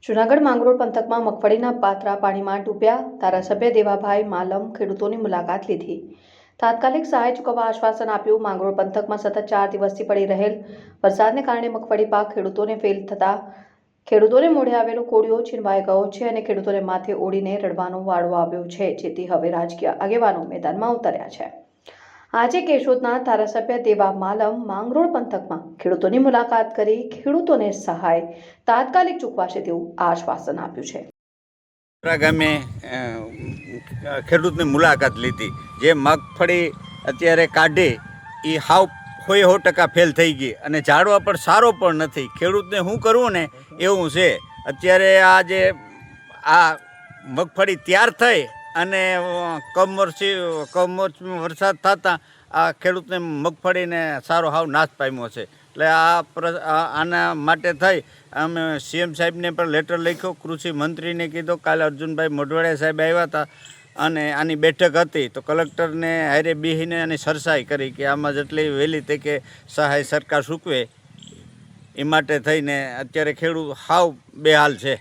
જૂનાગઢ માંગરોળ પંથકમાં મગફળીના પાથરા પાણીમાં ડૂબ્યા. ધારાસભ્ય દેવાભાઈ માલમ ખેડૂતોની મુલાકાત લીધી. તાત્કાલિક સહાય ચૂકવવા આશ્વાસન આપ્યું. માંગરોળ પંથકમાં સતત 4 દિવસથી પડી રહેલ વરસાદને કારણે મગફળી પાક ખેડૂતોને ફેલ થતા ખેડૂતોને મોઢે આવેલો કોળિયો છીનવાઈ ગયો છે અને ખેડૂતોને માથે ઓઢીને રડવાનો વાળો આવ્યો છે, જેથી હવે રાજકીય આગેવાનો મેદાનમાં ઉતર્યા છે. આજે કેશોદના ધારાસભ્ય દેવા માલમ માંગરોળ પંથકમાં ખેડૂતોની મુલાકાત કરી ખેડૂતોને સહાય તાત્કાલિક ચૂકવાશે તેવું આશ્વાસન આપ્યું છે. ગામે ખેડૂતની મુલાકાત લીધી. જે મગફળી અત્યારે કાઢી એ હાવ 100% ફેલ થઈ ગઈ અને ઝાડવા પર સારો પણ નથી. ખેડૂતને શું કરવું ને એવું છે. અત્યારે આ જે આ મગફળી તૈયાર થઈ અને કમોસમી વરસાદ થતાં આ ખેડૂતને મગફળીને સારો હાવ નાશ પામ્યો છે. એટલે આના માટે થઈ અમે સીએમ સાહેબને પણ લેટર લખ્યો, કૃષિ મંત્રીને કીધો. કાલે અર્જુનભાઈ મોઢવાડિયા સાહેબ આવ્યા હતા અને આની બેઠક હતી તો કલેક્ટરને હારે બેસીને આની સરસાઈ કરી કે આમાં જેટલી વહેલી તકે સહાય સરકાર ચૂકવે એ માટે થઈને અત્યારે ખેડૂત હાવ બેહાલ છે.